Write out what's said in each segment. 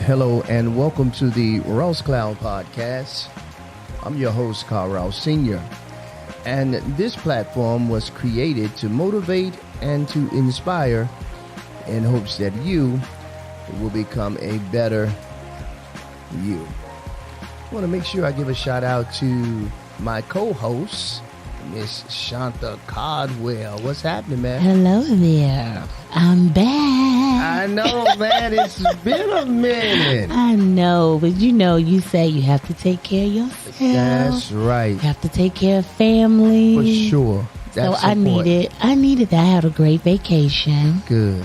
Hello and welcome to the Rouse Cloud Podcast. I'm your host, Carl Rouse Sr. And this platform was created to motivate and to inspire in hopes that you will become a better you. I want to make sure I give a shout out to my co-host, Miss Shantha Caldwell. What's happening, man? Hello there. I'm back. I know, man. It's been a minute. I know, but you say you have to take care of yourself. That's right. You have to take care of family. For sure. That's so I needed that. I had a great vacation. Good.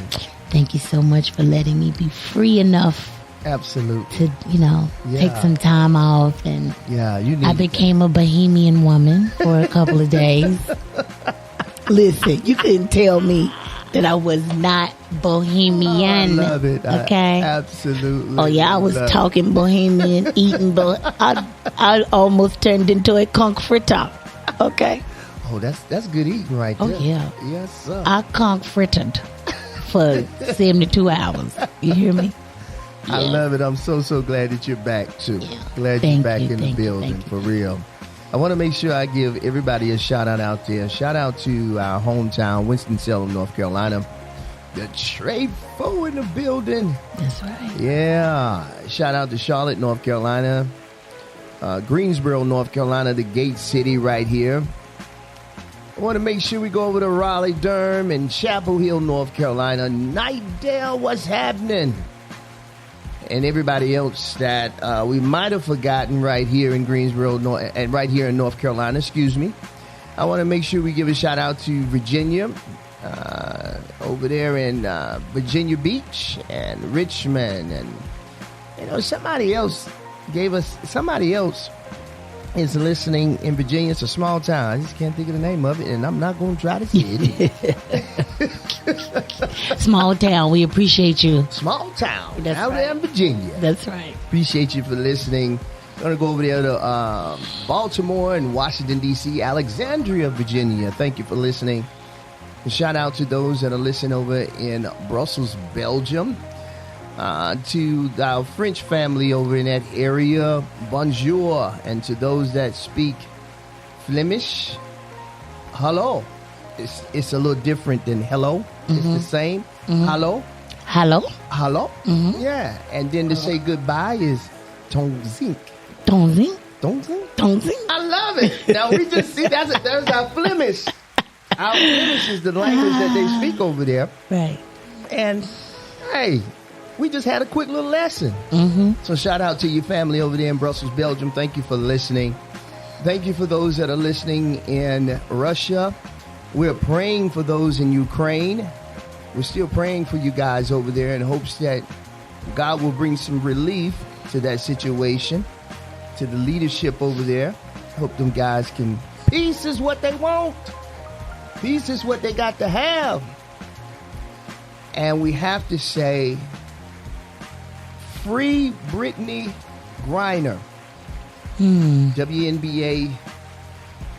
Thank you so much for letting me be free enough. Absolutely. To, take some time off. And I became a bohemian woman for a couple of days. Listen, you couldn't tell me that I was not bohemian. I love it. Okay. I absolutely. Oh yeah, I was talking bohemian, eating, but I almost turned into a conch fritter. Okay. Oh, that's good eating right there. Oh yeah. Yes, sir. I conch frittered for 72 hours. You hear me? Yeah. I love it. I'm so glad that you're back too. Yeah. Glad you're back in the building for real. I want to make sure I give everybody a shout out there. Shout out to our hometown, Winston-Salem, North Carolina. The Trade Foe in the building. That's right. Yeah. Shout out to Charlotte, North Carolina. Greensboro, North Carolina, the Gate City right here. I want to make sure we go over to Raleigh, Durham, and Chapel Hill, North Carolina. Nightdale, what's happening? And everybody else that we might have forgotten right here in Greensboro and right here in North Carolina, I want to make sure we give a shout out to Virginia, over there in Virginia Beach and Richmond. And, somebody else is listening in Virginia. It's a small town. I just can't think of the name of it, and I'm not going to try to say it. Small town. We appreciate you. Small town. That's out there in Virginia. That's right. Appreciate you for listening. I'm going to go over there to Baltimore and Washington, D.C., Alexandria, Virginia. Thank you for listening. And shout out to those that are listening over in Brussels, Belgium. To our French family over in that area, bonjour. And to those that speak Flemish, hello. It's a little different than hello. Mm-hmm. It's the same. Mm-hmm. Hello. Hello. Hello. Mm-hmm. Yeah. And then to say goodbye is tonzink. Tonzink. Tonzink. Tonzink. I love it. Now we just see there's our Flemish. Our Flemish is the language that they speak over there. Right. And hey, we just had a quick little lesson. Mm-hmm. So shout out to your family over there in Brussels, Belgium. Thank you for listening. Thank you for those that are listening in Russia. We're praying for those in Ukraine. We're still praying for you guys over there in hopes that God will bring some relief to that situation, to the leadership over there. Hope them guys can. Peace is what they want. Peace is what they got to have. And we have to say, free Brittany Griner, WNBA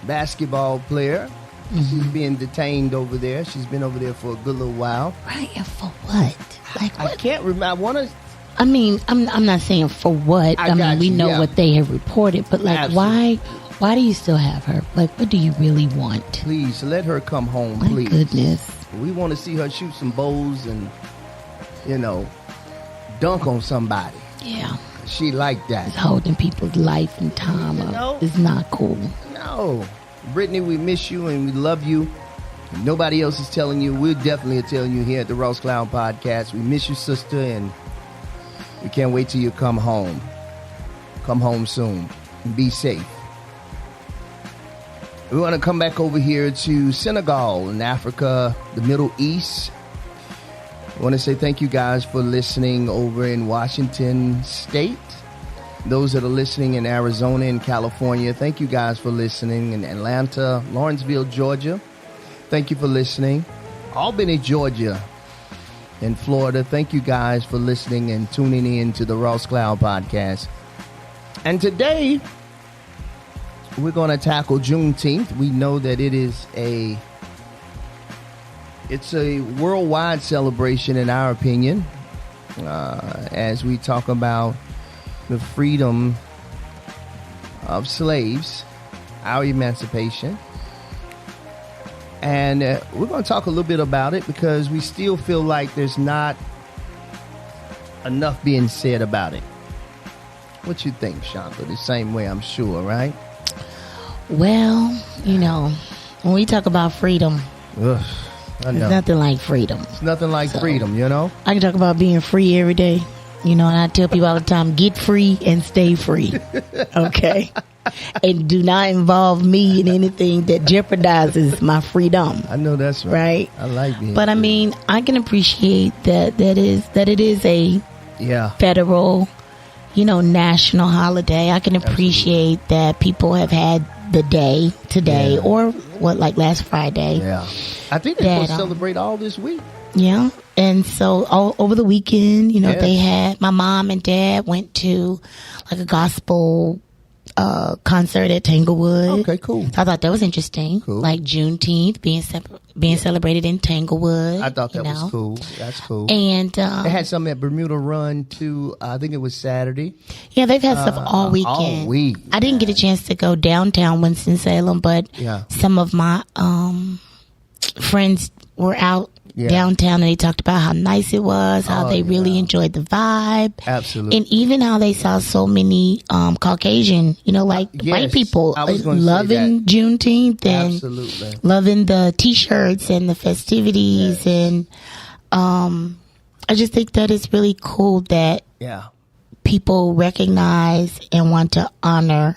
basketball player. Mm-hmm. She's being detained over there. She's been over there for a good little while. Right, and for what? Like what? I can't remember. I want to. I mean, I'm not saying for what. I mean, we know what they have reported, but like, Absolutely. why do you still have her? Like, what do you really want? Please let her come home. My please. Goodness. We want to see her shoot some bows and, dunk on somebody. Yeah. She like that. It's holding people's life and time up. It's not cool. No. Brittany, we miss you and we love you. Nobody else is telling you. We're definitely telling you here at the Rouse Cloud Podcast. We miss you, sister, and we can't wait till you come home. Come home soon. And be safe. We want to come back over here to Senegal in Africa, the Middle East. I want to say thank you guys for listening over in Washington State. Those that are listening in Arizona and California, thank you guys for listening. In Atlanta, Lawrenceville, Georgia, thank you for listening. Albany, Georgia, and Florida, thank you guys for listening and tuning in to the Rouse Cloud Podcast. And today, we're going to tackle Juneteenth. We know that it's a worldwide celebration, in our opinion. as we talk about the freedom of slaves, our emancipation. And we're going to talk a little bit about it because we still feel like there's not enough being said about it. What you think, Shantha? The same way, I'm sure, right? Well, you know, when we talk about freedom, Ugh, I know. it's nothing like freedom. It's nothing like freedom, you know? I can talk about being free every day. You know, and I tell people all the time, get free and stay free. Okay? And do not involve me in anything that jeopardizes my freedom. I know that's Right? I like being But I free. mean, I can appreciate that it is a Yeah. federal, you know, national holiday. I can appreciate that people have had the day today, Yeah. or like last Friday. Yeah. I think they're That, supposed to celebrate all this week. Yeah. And so all over the weekend, you know, Yes. they had, my mom and dad went to like a gospel concert at Tanglewood. Okay, cool. So I thought that was interesting. Cool. Like Juneteenth being celebrated in Tanglewood. I thought that you was know. cool. That's cool. And They had something at Bermuda Run too. I think it was Saturday. yeah, they've had stuff all weekend. all week, I didn't get a chance to go downtown Winston-Salem, but Yeah. some of my friends were out Yeah. downtown and they talked about how nice it was, how Oh, they really yeah. enjoyed the vibe. Absolutely. And even how they saw so many Caucasian, you know, like Yes, white people I was gonna say loving Juneteenth and Absolutely. loving the T-shirts and the festivities. Yes. And I just think that it's really cool that Yeah. people recognize and want to honor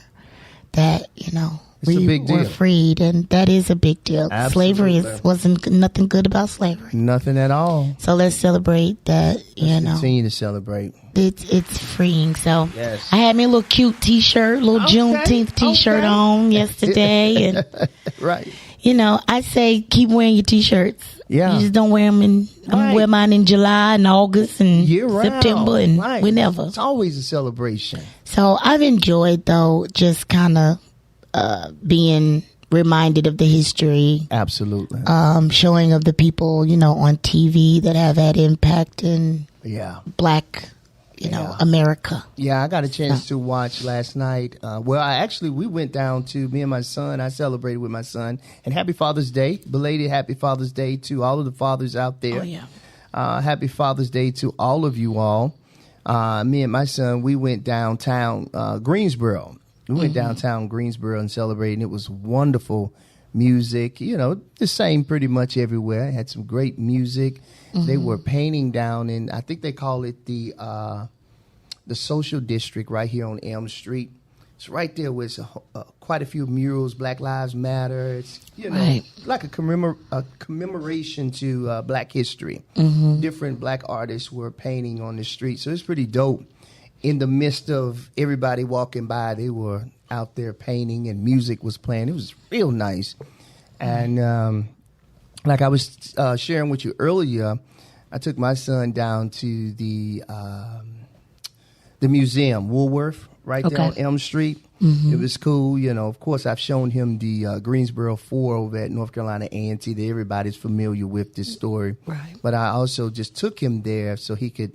that, you know, It's a we big were deal. freed, and that is a big deal. Absolutely. Slavery wasn't nothing good about slavery. Nothing at all. So let's celebrate that, you know. Continue to celebrate. It's freeing. So Yes. I had me a little cute T-shirt, little Okay, Juneteenth T-shirt okay. on yesterday, and Right. you know, I say keep wearing your T-shirts. Yeah. You just don't wear them in. I'm Right. wear mine in July and August and Year round. September and Right. whenever. It's always a celebration. So I've enjoyed though just kind of being reminded of the history, Absolutely. showing of the people, you know, on TV that have had impact in yeah. Black, you know, Yeah. America. Yeah, I got a chance to watch last night. We went down to, me and my son, I celebrated with my son. And happy Father's Day, belated happy Father's Day to all of the fathers out there. Oh yeah. Happy Father's Day to all of you all. Me and my son, we went downtown Greensboro. We went downtown Greensboro and celebrated. It was wonderful music, you know, the same pretty much everywhere. Had some great music. They were painting down in, I think they call it the social district right here on Elm Street. It's right there with quite a few murals, Black Lives Matter. It's, you know, Right. like a commemoration to Black history. Different Black artists were painting on the street. So it's pretty dope. In the midst of everybody walking by, they were out there painting and music was playing. It was real nice. And like I was sharing with you earlier, I took my son down to the museum, Woolworth, right there on Elm Street. It was cool. You know, of course, I've shown him the Greensboro 4 over at North Carolina A&T that everybody's familiar with this story. Right. But I also just took him there so he could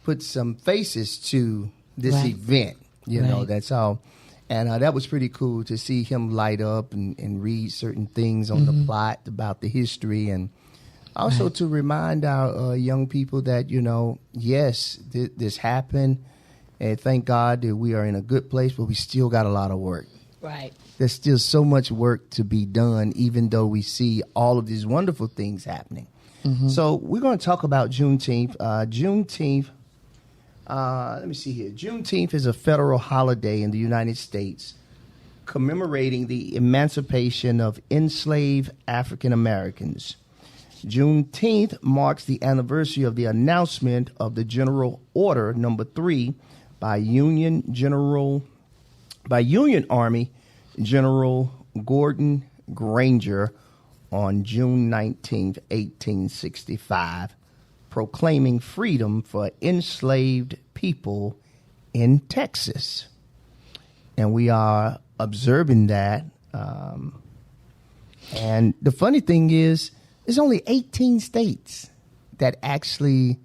put some faces to this Right. event. You know, Right. that's all. And that was pretty cool to see him light up and read certain things on the plot about the history, and also to remind our young people that, you know, yes, this happened, and thank God that we are in a good place, but we still got a lot of work. Right. There's still so much work to be done, even though we see all of these wonderful things happening. So we're going to talk about Juneteenth. Juneteenth, let me see here. Juneteenth is a federal holiday in the United States commemorating the emancipation of enslaved African Americans. Juneteenth marks the anniversary of the announcement of the General Order Number 3 by Union Army General Gordon Granger on June 19, 1865, proclaiming freedom for enslaved people in Texas. And we are observing that. And the funny thing is, there's only 18 states that actually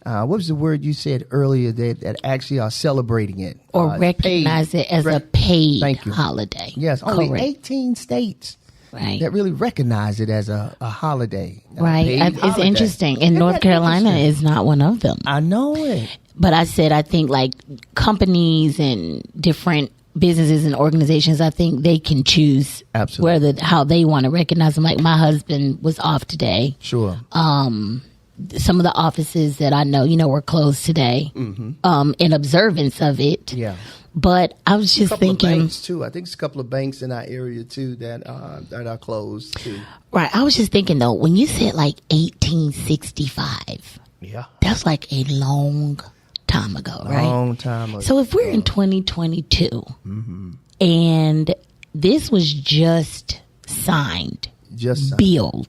what was the word you said earlier that actually are celebrating it? Or recognize it as a paid Thank you. holiday. Yes, only Correct. 18 states Right. that really recognize it as a holiday. Right. It's holiday. interesting. And Isn't North that Carolina interesting? is not one of them. I know it. But I think like companies and different businesses and organizations, I think they can choose Absolutely. how they want to recognize them. Like my husband was off today. Sure. Some of the offices that I know, were closed today in observance of it. Yeah. But I was just A couple thinking, of banks too. I think it's a couple of banks in our area too that are closed too. right. I was just thinking though, when you said like 1865, Yeah. that's like a long time ago, right? Long time ago. So if we're in 2022 and this was just signed, built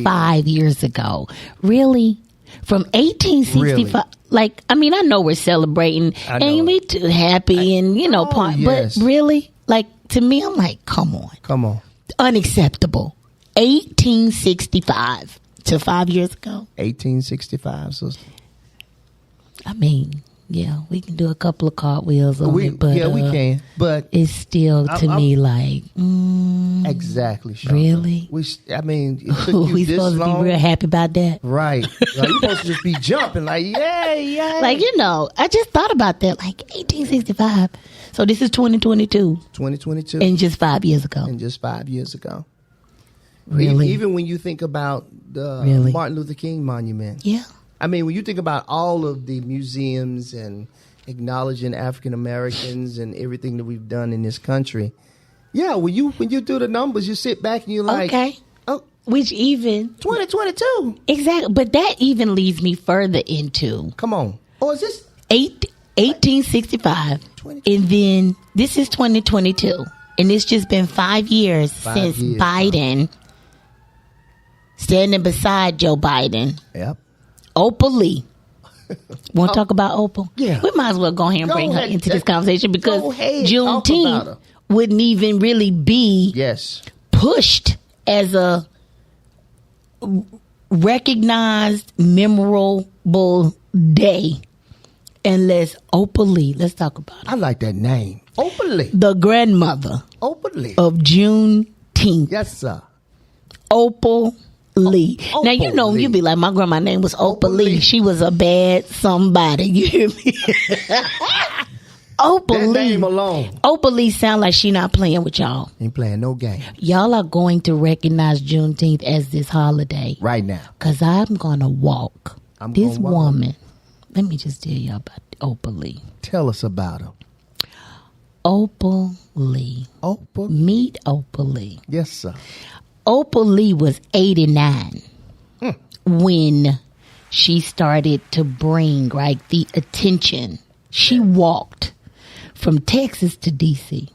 5 years ago, really? From 1865, Really? like, I mean, I know we're celebrating and we too happy and, yes. but really, like, to me, I'm like, come on. Unacceptable. 1865 to 5 years ago. 1865. So I mean, yeah, we can do a couple of cartwheels on it, but we can. But it's still to me like exactly. Shantha. Really. I mean, it took you we this supposed long. to be real happy about that, Right? Like, you're supposed to just be jumping, like yay. Like I just thought about that, like 1865. So this is 2022, 2022, and just 5 years ago. and just 5 years ago. Really, Even when you think about the Really? Martin Luther King Monument. yeah. I mean, when you think about all of the museums and acknowledging African Americans and everything that we've done in this country, yeah, when you do the numbers, you sit back and you're like, Okay. oh, Which even 2022. exactly, but that even leads me further into Come on. Or is this 1865, and then this is 2022, and it's just been 5 years since years, Biden standing beside Joe Biden. Yep. Opal Lee. Want to talk about Opal? Yeah. We might as well go ahead and bring her ahead. into this conversation because Go ahead. Talk about Juneteenth her. wouldn't even really be Yes. pushed as a recognized, memorable day unless Opal Lee, let's talk about her, I like that name. Openly. the grandmother Openly. of Juneteenth. Yes, sir. Opal Lee. Now, you Opal know, Lee. you'd be like, my grandma's name was Opal Opal Lee. Lee. She was a bad somebody. You hear me? Opal That Lee. name alone. Opal Lee sound like she not playing with y'all. Ain't playing no game. Y'all are going to recognize Juneteenth as this holiday. Right now. Because I'm going to walk. I'm This gonna walk. woman, let me just tell y'all about Opal Lee. Tell us about her. Opal Lee. Opal. Meet Opal Lee. Yes, sir. Opal Lee was 89 when she started to bring, right, the attention. She walked from Texas to D.C.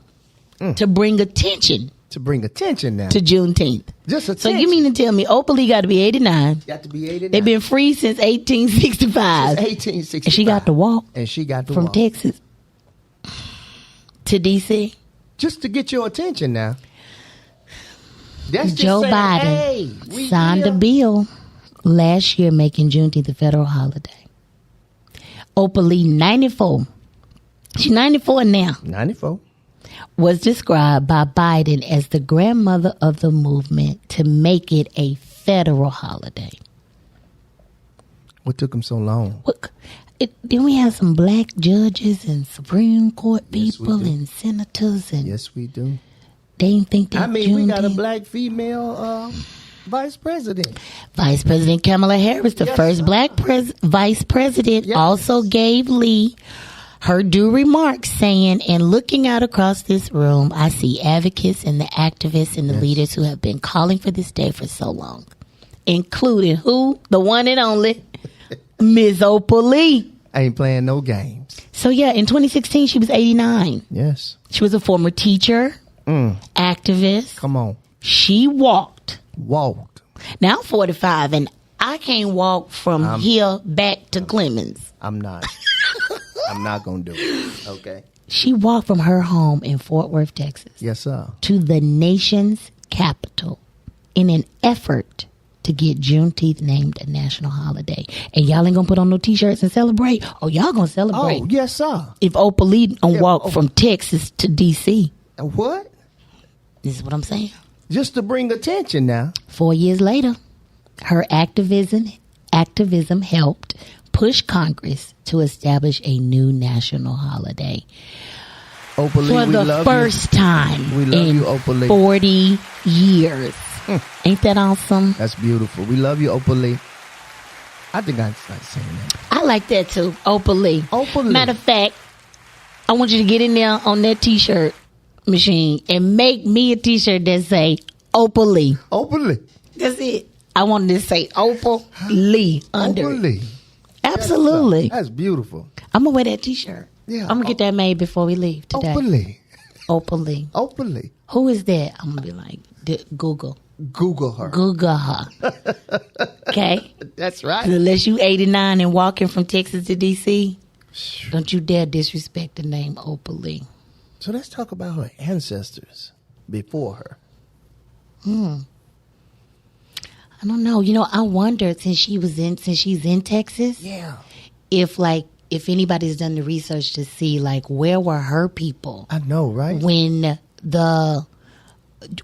To bring attention To bring attention now. to Juneteenth. Just So attention. you mean to tell me Opal Lee got to be 89? Got to be 89. They've been free since 1865. 1865. And she got to walk And she got to from walk. Texas to D.C. Just to get your attention now. That's just Joe saying, Biden hey, we signed a here. bill last year making Juneteenth a federal holiday. Opal Lee, 94. She's 94 now. 94. Was described by Biden as the grandmother of the movement to make it a federal holiday. What took him so long? Then we have some black judges and Supreme Court Yes, we people do. and senators, and Yes, we do. they didn't think that I mean, we got a Juneteenth- black female vice president. Vice President Kamala Harris, the Yes, first sir. black vice president, Yes. also gave Lee her due remarks, saying, and looking out across this room, I see advocates and the activists and the leaders who have been calling for this day for so long, including who? The one and only Ms. Opal Lee. I ain't playing no games. So yeah, in 2016, she was 89. Yes. She was a former teacher, activist. Come on. She walked. Walked. Now I'm 45 and I can't walk from here back to Clemens. I'm not. I'm not going to do it. Okay. She walked from her home in Fort Worth, Texas, Yes, sir. to the nation's capital in an effort to get Juneteenth named a national holiday. And y'all ain't gonna put on no t-shirts and celebrate. Oh, y'all gonna celebrate. Oh, yes, sir. If Oprah Lee don't walk from Texas to D.C. What? This is what I'm saying. Just to bring attention now. 4 years later, her activism helped push Congress to establish a new national holiday. Oprah Lee, For the first time in 40 years. Ain't that awesome? That's beautiful. We love you, Oprah Lee. I think I start saying that. I like that too, Oprah Lee. Oprah Lee. Matter of fact, I want you to get in there on that t-shirt machine and make me a t-shirt that say Oprah Lee. Oprah Lee. That's it. I wanted to say Oprah Lee under Oprah it. Lee. Absolutely. That's beautiful. I'm going to wear that t-shirt. Yeah. I'm going to get that made before we leave today. Oprah Lee. Oprah Lee. Oprah Lee. Who is that? I'm going to be like, Google. Google her. Google her. Okay? That's right. Unless you 89 and walking from Texas to D.C., don't you dare disrespect the name Oprah Lee. So let's talk about her ancestors before her. I don't know. You know, I wondered since she's in Texas. Yeah. If anybody's done the research to see like where were her people I know, right? when the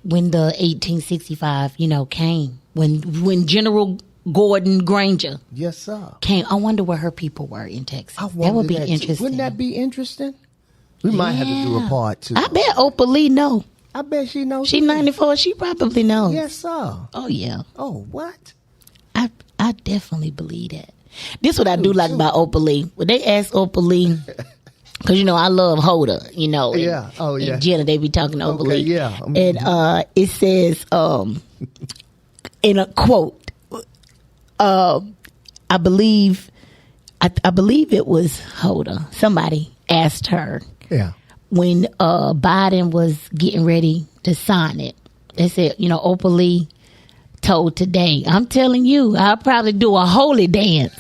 1865, came. When General Gordon Granger Yes, sir. came. I wonder where her people were in Texas. I That wonder would be too. interesting. Wouldn't that be interesting? We might have to do a part two. I bet Oprah Lee know. I bet she knows. She 94. She probably knows. Yes, sir. Oh yeah. Oh, what? I definitely believe that. This what I do like about Oprah Lee. When they ask Oprah Lee, because I love Hoda, and, Yeah. Oh, yeah. and Jenna, they be talking to Oprah Okay, Lee. yeah. And it says in a quote, I believe it was Hoda. Somebody asked her. Yeah. When Biden was getting ready to sign it, they said, Oprah Lee told Today, I'm telling you, I'll probably do a holy dance.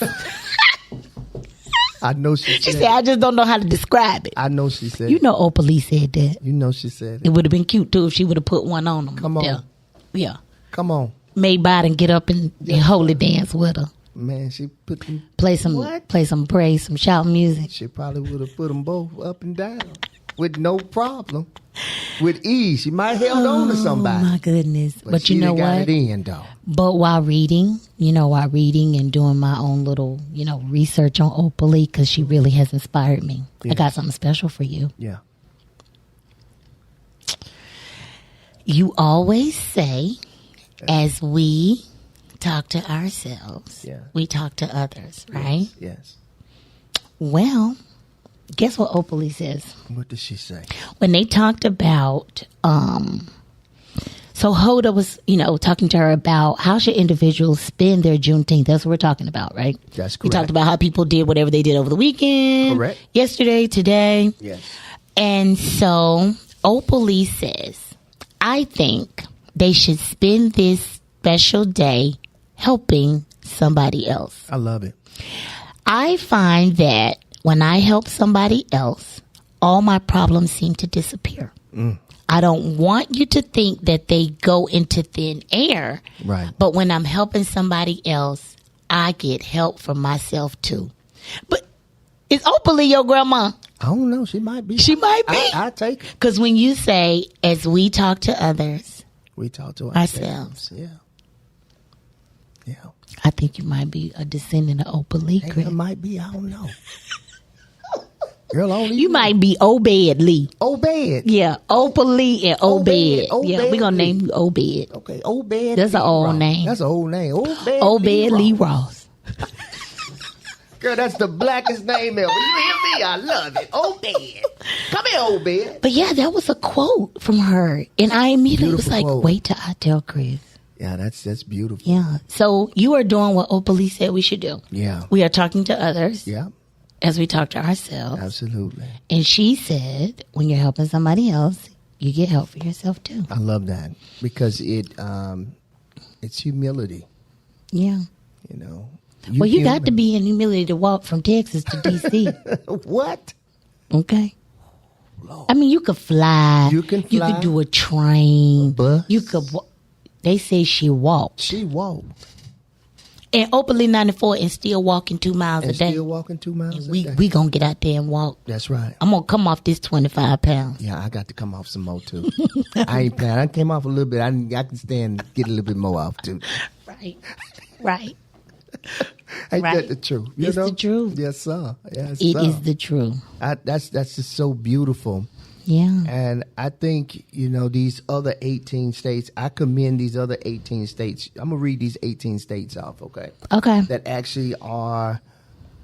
I know she She said, I just don't know how to describe it. I know she said. Oprah Lee said that. You know she said It would have been cute, too, if she would have put one on him. Come on. Yeah. Come on. Made Biden get up and holy dance with her. Man, she put them. Play some praise, some shout music. She probably would have put them both up and down with no problem. With ease. She might have held on to somebody. Oh, my goodness. But she you know got what? it in, though. But while reading and doing my own little, research on Oprah Lee, because she really has inspired me. Yeah. I got something special for you. Yeah. You always say, as we talk to ourselves, we talk to others, right? Yes. Well, guess what Oprah Lee says? What did she say? When they talked about, so Hoda was, talking to her about how should individuals spend their Juneteenth. That's what we're talking about, right? That's correct. We talked about how people did whatever they did over the weekend. Correct. Yesterday, today. Yes. And so Oprah Lee says, I think they should spend this special day helping somebody else. I love it. I find that when I help somebody else, all my problems seem to disappear. I don't want you to think that they go into thin air. Right. But when I'm helping somebody else, I get help from myself too. But is Oprah Lee your grandma? I don't know. She might be. She might be. I take it. Because when you say, as we talk to others, We talk to ourselves. Yeah. Yeah. I think you might be a descendant of Oprah Lee, Hey, Chris. it might be. I don't know. Girl, only You might be Obed Lee. Obed. Yeah, Oprah Lee and Obed. Obed Yeah, we're going to Lee. name you Obed. Okay, Obed. That's an Lee old Ross. name. That's an old name. Obed Lee Ross. Girl, that's the blackest name ever. You hear me? I love it. Obed. Come here, Obed. But yeah, that was a quote from her. And I immediately was Beautiful like, quote. wait till I tell Chris. Yeah, that's beautiful. Yeah. So you are doing what Oprah Lee said we should do. Yeah. We are talking to others Yeah, as we talk to ourselves. absolutely. And she said, when you're helping somebody else, you get help for yourself too. I love that because it's humility, Yeah. you know. Well, you got to be in humility to walk from Texas to D.C. What? Okay. I mean, you could fly. You can You fly. could do a train. Bus. You could. They say she walked. She walked. And openly 94 and still walking 2 miles a day. Still walking 2 miles a day. We gonna get out there and walk. That's right. I'm gonna come off this 25 pounds. Yeah, I got to come off some more too. I ain't playing. I came off a little bit. I can stand get a little bit more off too. Right. Ain't that the truth? It's the truth. Yes, sir. Yes, It sir. is the truth. That's just so beautiful. Yeah. And I think, these other 18 states, I commend these other 18 states. I'm going to read these 18 states off, okay? Okay. That actually are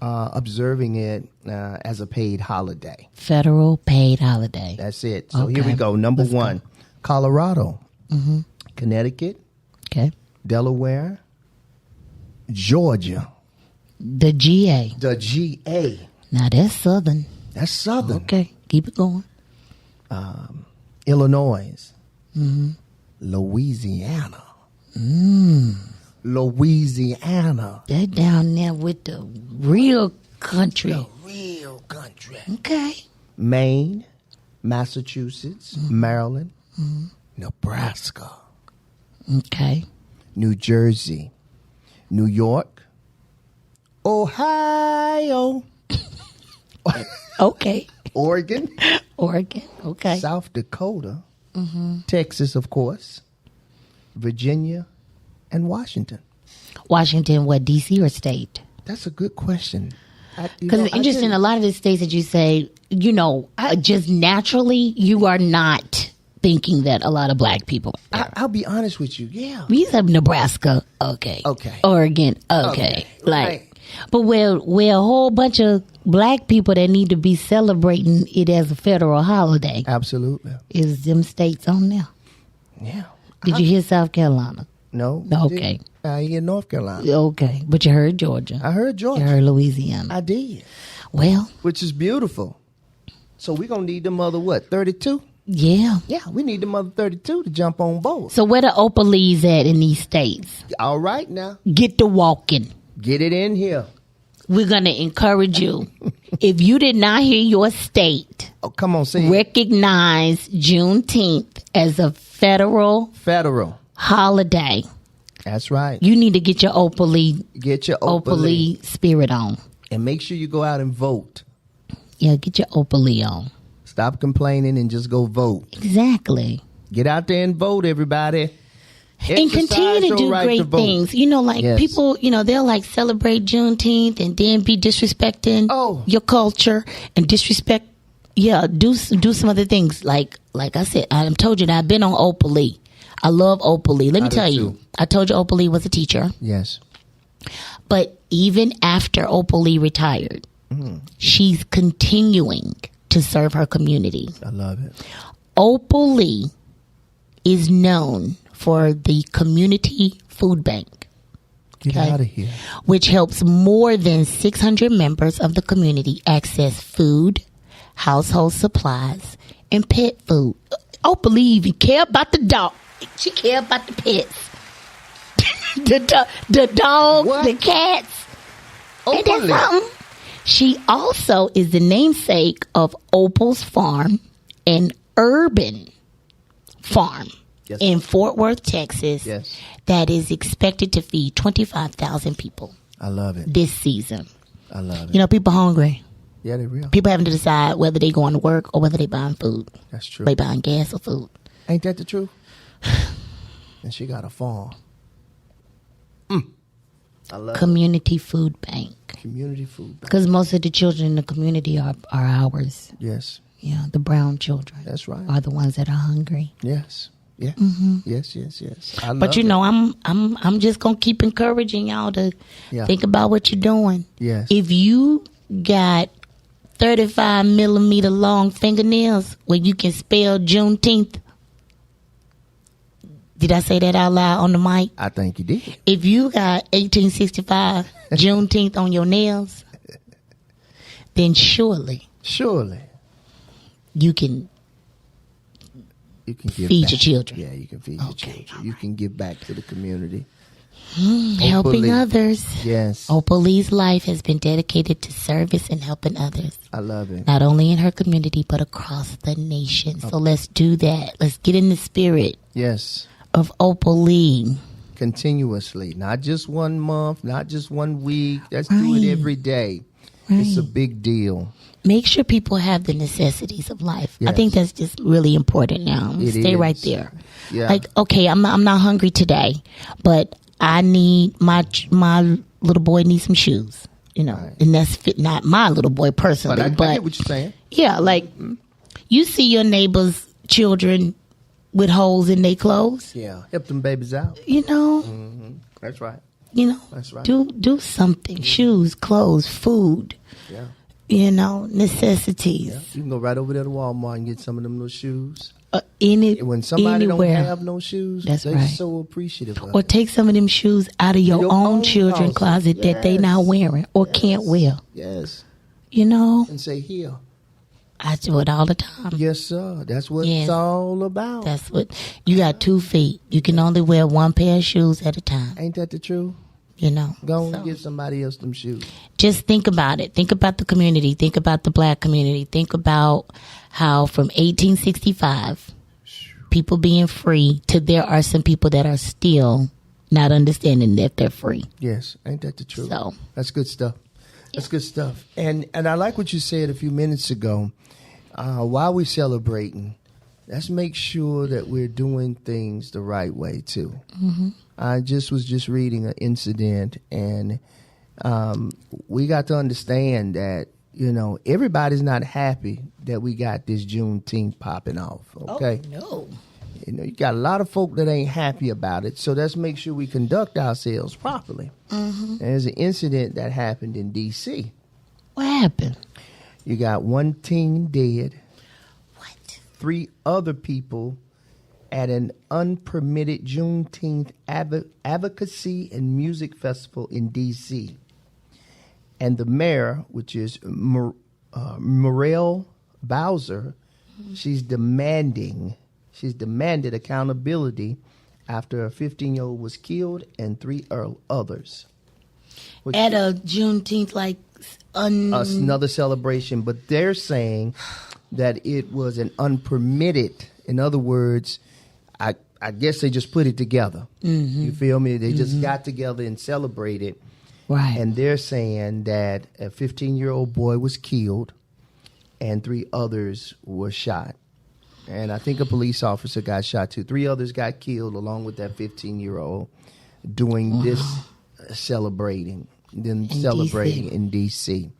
observing it as a paid holiday. Federal paid holiday. That's it. So here we go. Number one, Colorado, Connecticut, Delaware, Georgia. The GA. The GA. Now that's Southern. That's Southern. Okay. Keep it going. Illinois. Louisiana. Louisiana. They're down there with the real country. The real country. Okay. Maine, Massachusetts, Maryland, Nebraska. Okay. New Jersey, New York, Ohio. Okay. Oregon. Okay. South Dakota. Texas, of course. Virginia and Washington. Washington, what, D.C. or state? That's a good question. Because it's interesting, a lot of the states that you say, just naturally, you are not thinking that a lot of black people are. I'll be honest with you. Yeah. We have Nebraska. Okay. Oregon. Okay. Right. But where a whole bunch of black people that need to be celebrating it as a federal holiday. Absolutely. Is them states on there. Yeah. Did you hear South Carolina? No. Okay. I hear North Carolina. Okay. But you heard Georgia. I heard Georgia. You heard Louisiana. I did. Well. Which is beautiful. So we're going to need them other, 32? Yeah. Yeah, we need them other 32 to jump on board. So where the Opalees at in these states? All right now. Get to walking. Get it in here. We're going to encourage you. If you did not hear your state come on, say recognize Juneteenth as a federal holiday. That's right. You need to get your Opalee spirit on. And make sure you go out and vote. Yeah, get your Opalee on. Stop complaining and just go vote. Exactly. Get out there and vote, everybody. And continue to do great things. People, they'll celebrate Juneteenth and then be disrespecting your culture and disrespect. Yeah, do some other things. Like I said, I told you that I've been on Opalee. I love Opalee. Let me tell you, I told you Opalee was a teacher. Yes. But even after Opalee retired, she's continuing to serve her community. I love it. Opalee is known for the community food bank. Get out of here. Which helps more than 600 members of the community access food, household supplies, and pet food. Opalee even care about the dog. She care about the pets. the dog, the cats. Ain't that something? She also is the namesake of Opal's Farm, an urban farm in Fort Worth, Texas, that is expected to feed 25,000 people. I love it. This season. I love it. People hungry. Yeah, they're real. People having to decide whether they going to work or whether they buying food. That's true. They buying gas or food. Ain't that the truth? And she got a farm. I love Community food bank. Community food bank. Because most of the children in the community are ours. Yes. Yeah, the brown children. That's right. Are the ones that are hungry. Yes. Yeah. Yes. But I'm just gonna keep encouraging y'all to think about what you're doing. Yes. If you got 35 millimeter long fingernails where you can spell Juneteenth. Did I say that out loud on the mic? I think you did. If you got 1865 Juneteenth on your nails, then surely you can feed your children. Yeah, you can feed your children. You can give back to the community. Helping others. Yes. Opalee's life has been dedicated to service and helping others. I love it. Not only in her community, but across the nation. So let's do that. Let's get in the spirit. Yes. Of Opalee. continuously, not just 1 month, not just 1 week. Let's do it every day. Right. It's a big deal. Make sure people have the necessities of life. Yes. I think that's just really important now. Stay right there. Yeah. Like, okay, I'm not hungry today, but I need my little boy needs some shoes. Right. And that's not my little boy personally, but I get what you're saying. Yeah, like you see your neighbors' children with holes in their clothes. Yeah, help them babies out. Mm-hmm. That's right. That's right. Do something. Shoes, clothes, food. Yeah. Necessities. Yeah. You can go right over there to Walmart and get some of them little shoes. When somebody anywhere. don't have no shoes, they're right. so appreciative of or it. take some of them shoes out of your own children's closet that they not wearing or can't wear. Yes. And say, here. I do it all the time. Yes, sir. That's what it's all about. That's what you got 2 feet. You can only wear 1 pair of shoes at a time. Ain't that the truth? Go and give somebody else them shoes. Just think about it. Think about the community. Think about the black community. Think about how from 1865, people being free to there are some people that are still not understanding that they're free. Yes. Ain't that the truth? So that's good stuff. That's good stuff. And I like what you said a few minutes ago. While we're celebrating, let's make sure that we're doing things the right way, too. Mm-hmm. I was just reading an incident, and we got to understand that, everybody's not happy that we got this Juneteenth popping off, okay? Oh, no. You got a lot of folk that ain't happy about it, so let's make sure we conduct ourselves properly. Mm-hmm. There's an incident that happened in D.C. What happened? You got 1 teen dead. What? 3 other people at an unpermitted Juneteenth advocacy and music festival in D.C. And the mayor, which is Muriel Bowser, she's demanded accountability after a 15-year-old was killed and 3 others. At a Juneteenth, another celebration, but they're saying that it was an unpermitted. In other words, I guess they just put it together. Mm-hmm. You feel me? They just got together and celebrated. Right. And they're saying that a 15-year-old boy was killed and 3 others were shot. And I think a police officer got shot too. 3 others got killed along with that 15-year-old doing this celebrating in D.C.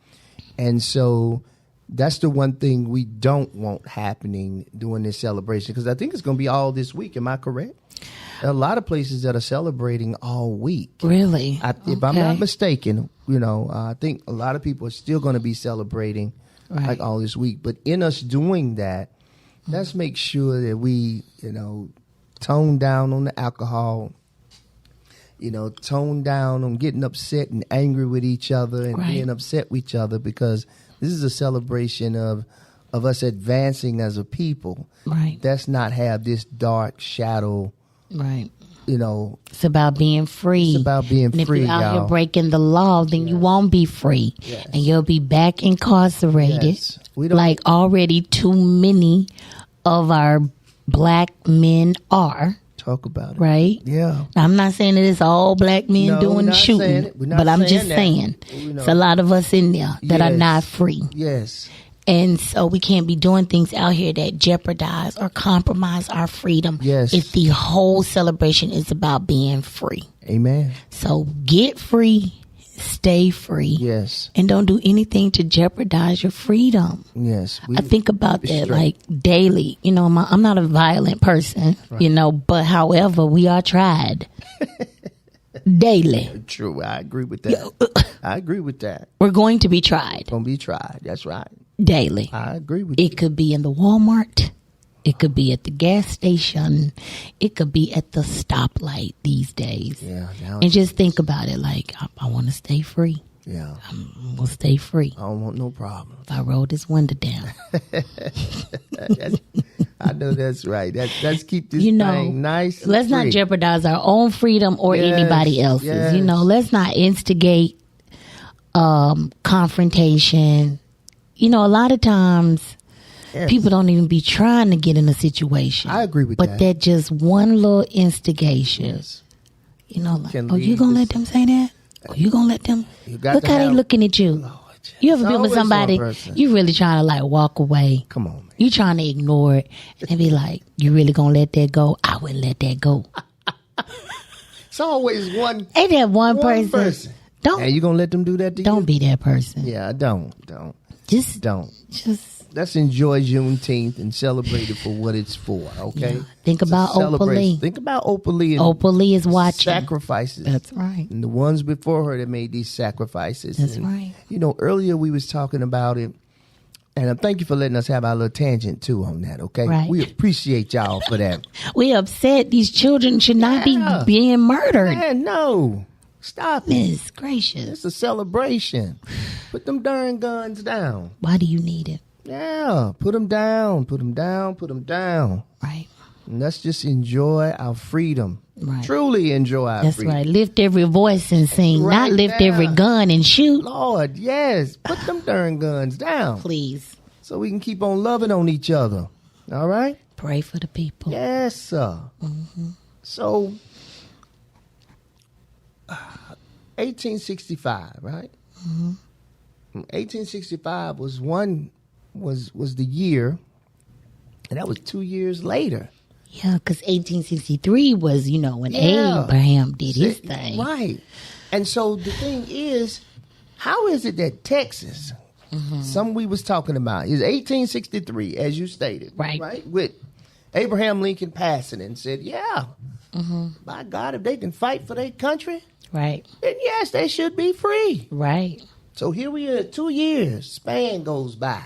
And so that's the one thing we don't want happening during this celebration, because I think it's going to be all this week. Am I correct? There are a lot of places that are celebrating all week. Really? If I'm not mistaken, I think a lot of people are still going to be celebrating like all this week. But in us doing that, let's make sure that we, tone down on the alcohol, tone down on getting upset and angry with each other and being upset with each other, because this is a celebration of us advancing as a people. Right. Let's not have this dark shadow. Right. It's about being free. It's about being free, and if you're out y'all. here breaking the law, then you won't be free. Yes. And you'll be back incarcerated. Yes. We don't, like already too many of our black men are. Talk about it. Right? Yeah. Now, I'm not saying that it's all black men doing the shooting, but I'm just saying it's a lot of us in there that are not free. Yes. And so we can't be doing things out here that jeopardize or compromise our freedom. Yes. If the whole celebration is about being free. Amen. So get free, stay free. Yes. And don't do anything to jeopardize your freedom. Yes. I think about that like daily. I'm not a violent person, but however, we are tried daily. True. I agree with that. I agree with that. We're going to be tried. Going to be tried. That's right. Daily. I agree with you. It could be in the Walmart. It could be at the gas station. It could be at the stoplight these days. Yeah. And just think about it. Like, I want to stay free. Yeah. I'm going to stay free. I don't want no problem. If I roll this window down. I know that's right. Let's keep this thing nice. And let's free. not jeopardize our own freedom or anybody else's. Yes. Let's not instigate confrontation. A lot of times people don't even be trying to get in a situation. I agree with that. But that just one little instigation You know, like, oh, you gonna let them say that? Oh, you gonna let them? Look how they looking at you. Lord, you ever been with somebody, you really trying to like walk away. Come on, man. You trying to ignore it and be like, you really gonna let that go? I wouldn't let that go. It's always one. Ain't that one person? Don't. Hey, you gonna let them do that to you? Don't be that person. Yeah, don't. Just don't. Just. Let's enjoy Juneteenth and celebrate it for what it's for, okay? Yeah. Think about Oprah Lee. Think about Oprah Lee. Oprah Lee is watching. Sacrifices. That's right. And the ones before her that made these sacrifices. That's right. You know, earlier we was talking about it, and thank you for letting us have our little tangent too on that, okay? Right. We appreciate y'all for that. We upset. These children should not be being murdered. Man, no. Stop it. Goodness gracious. It's a celebration. Put them darn guns down. Why do you need it? Yeah, put them down, put them down, put them down. Right. And let's just enjoy our freedom. Right. Truly enjoy our freedom. That's right. Lift every voice and sing, right not lift now. every gun and shoot. Lord, yes. Put them darn guns down. Please. So we can keep on loving on each other. All right? Pray for the people. Yes, sir. Mm-hmm. So, 1865, right? Mm-hmm. 1865 was the year, and that was 2 years later. Yeah, because 1863 was, when Abraham did his thing. Right. And so the thing is, how is it that Texas, something we was talking about, is 1863, as you stated. Right. With Abraham Lincoln passing and said, by God, if they can fight for their country, right, then yes, they should be free. Right. So here we are, 2 years, span goes by.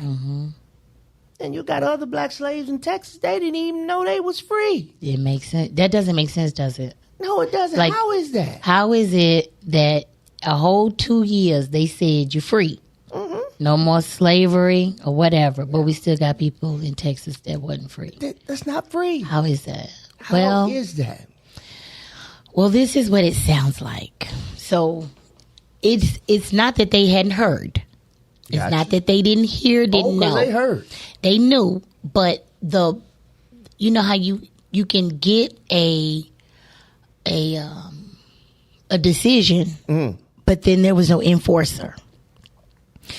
And you got other black slaves in Texas, they didn't even know they was free. It makes sense. That doesn't make sense, does it? No, it doesn't. Like, how is that? How is it that a whole 2 years they said you're free? No more slavery or whatever, but we still got people in Texas that wasn't free. That's not free. How is that? How is that? Well, this is what it sounds like. So it's not that they hadn't heard. It's not that they didn't hear, didn't know. They heard. They knew, but you know how you can get a decision, but then there was no enforcer.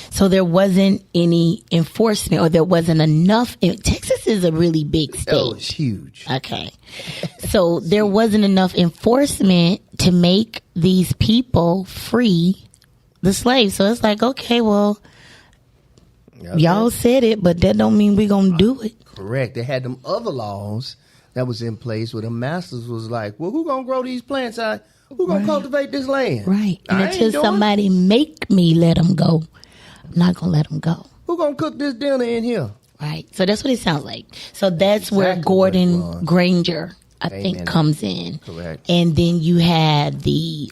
So there wasn't any enforcement, or there wasn't enough. Texas is a really big state. Oh, it's huge. Okay. So there wasn't enough enforcement to make these people free the slaves. So it's like, okay, well, y'all said it, but that don't mean we're going to do it. Correct. They had them other laws that was in place where the masters was like, well, who going to grow these plants out? Who going to cultivate this land? Right. And until somebody make me let them go, I'm not going to let them go. Who going to cook this dinner in here? Right. So that's what it sounds like. So that's where Gordon Granger, I think, comes in. Correct. And then you had the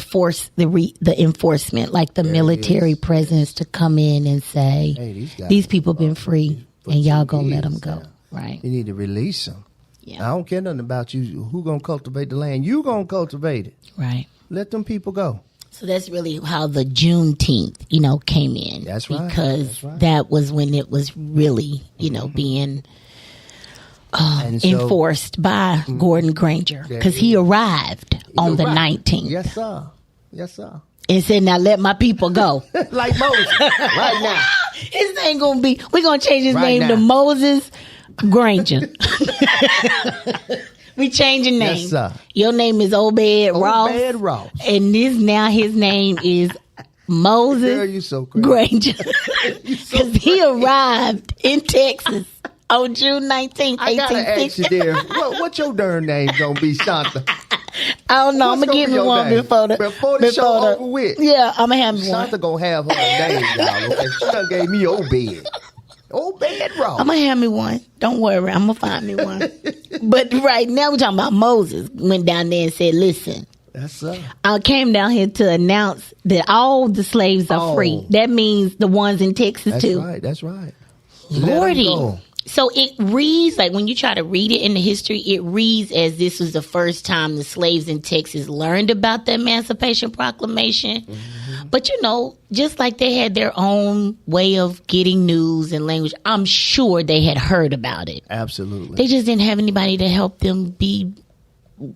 force, the enforcement, like the military presence to come in and say, hey, these people been free and y'all gonna let them go. Right. You need to release them. Yeah. I don't care nothing about you. Who gonna cultivate the land? You gonna cultivate it. Right. Let them people go. So that's really how the Juneteenth, came in. That's right. Because that was when it was really, being enforced by Gordon Granger. Because he arrived on the 19th. Yes, sir. Yes, sir. And said, now let my people go. Like Moses. Right now. His name gonna be, we're gonna change his name now to Moses Granger. We changing names. Yes, sir. Your name is Obed Ross. Obed Ross. And his name is Moses Girl, you so crazy. Granger. Because he arrived in Texas on June 19th, I gotta ask you, 1860. dear, what your darn name gonna be, Shantha? I don't know. I'm gonna give me one before the show over with. Yeah, I'm gonna have me one. Shantha gonna have her name, y'all. Okay? She done gave me Obed. Obed Ross. I'm gonna have me one. Don't worry, I'm gonna find me one. But right now we're talking about Moses. Went down there and said, "Listen, I came down here to announce that all the slaves are free. That means the ones in Texas too." That's right. Lordy. So it reads, like when you try to read it in the history, it reads as this was the first time the slaves in Texas learned about the Emancipation Proclamation. Mm-hmm. But just like they had their own way of getting news and language, I'm sure they had heard about it. Absolutely. They just didn't have anybody to help them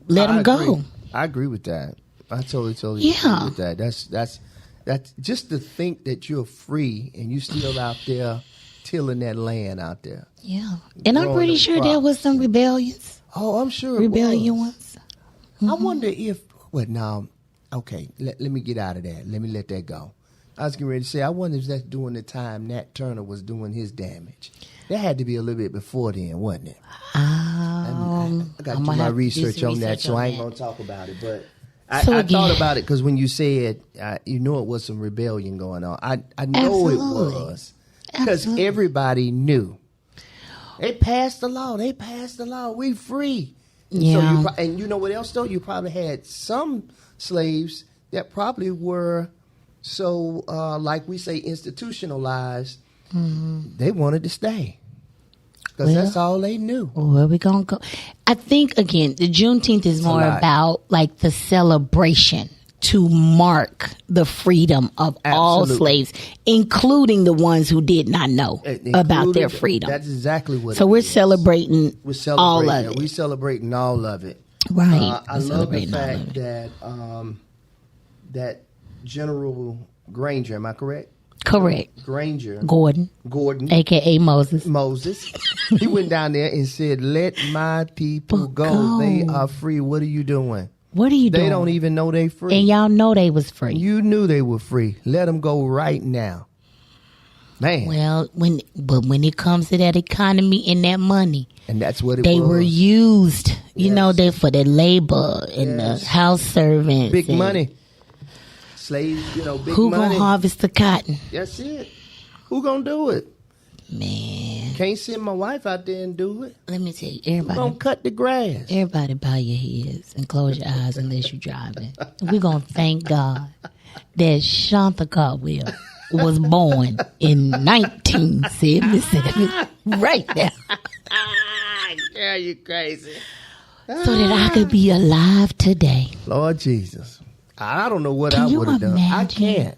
let them go. I agree with that. I totally agree with that. That's just to think that you're free and you still out there tilling that land out there. Yeah. And I'm pretty sure there was some rebellions. Oh, I'm sure rebellion ones. Mm-hmm. I wonder if, okay, let me get out of that. Let me let that go. I was getting ready to say, I wonder if that's during the time Nat Turner was doing his damage. That had to be a little bit before then, wasn't it? I got to do my research on that, so I ain't going to talk about it. But I thought about it because when you said, you know it was some rebellion going on. I know it was. Because everybody knew. They passed the law. We free. Yeah. So and you know what else, though? You probably had some slaves that probably were so, like we say, institutionalized. Mm-hmm. They wanted to stay. Because that's all they knew. Where we going to go? I think, again, the Juneteenth is more about, like, the celebration to mark the freedom of all slaves, including the ones who did not know about their freedom. That's exactly what so we're celebrating all of it. We're celebrating all of it. Right. I love the fact that that General Granger, am I correct? Correct. Granger. Gordon. A.K.A. Moses. He went down there and said, let my people go. They are free. What are you doing? What are you doing? They don't even know they free. And y'all know they was free. You knew they were free. Let them go right now. Man. Well, when it comes to that economy and that money. And that's what they were used, you know, for the labor and the house servants. Big money. Slaves, big money. Who gonna harvest the cotton? That's it. Who gonna do it? Man. Can't send my wife out there and do it. Let me tell you, everybody. Who gonna cut the grass? Everybody bow your heads and close your eyes unless you're driving. We're gonna thank God that Shantha Caldwell was born in 1977. Right now. Girl, you crazy. So that I could be alive today. Lord Jesus. I don't know what I would have done. I can't.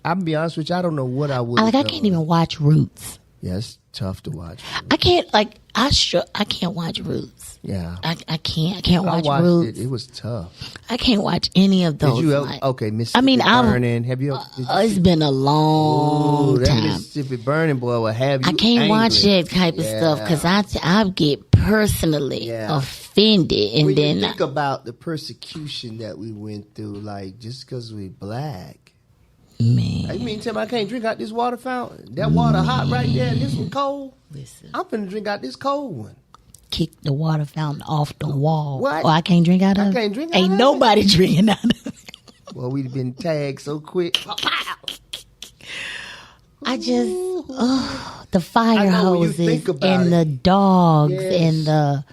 I'll be honest with you. I don't know what I would have done. I can't even watch Roots. Yeah, it's tough to watch. I can't, I can't watch Roots. Yeah. I can't watch Roots. It was tough. I can't watch any of those. Did you okay, Mississippi Burning. Have you it's been a long time. Mississippi Burning, boy, will have you I can't watch that type of stuff because I get personally offended. And then you think about the persecution that we went through, like just because we black. Man. I mean, tell me I can't drink out this water fountain. That water hot right there and this one cold. Listen. I'm finna drink out this cold one. Kick the water fountain off the wall. What? Or I can't drink out of it? I can't drink out of it. Ain't nobody drinking out of it. Well, we've been tagged so quick. I just, the fire hoses and the dogs and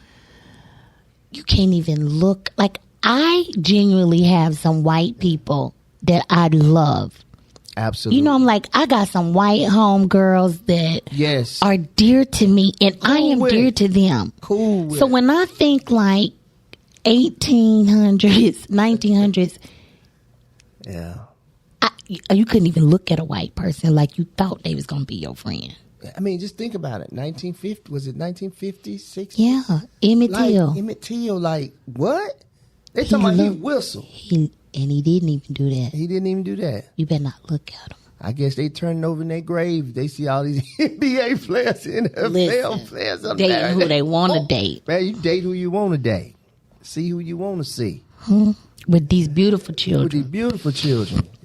you can't even look. Like, I genuinely have some white people that I love. Absolutely. You know, I'm like, I got some white home girls that are dear to me, and I am dear to them. Cool. So when I think like 1800s, 1900s, you couldn't even look at a white person like you thought they was going to be your friend. I mean, just think about it. 1950, was it 1950, 60? Yeah, Emmett Till. Emmett Till, like, what? They talking about he whistle. And he didn't even do that. He didn't even do that. You better not look at him. I guess they turning over in their grave. They see all these NBA players, NFL players up there. Dating who they want to date. Man, you date who you want to date. See who you want to see. With these beautiful children. You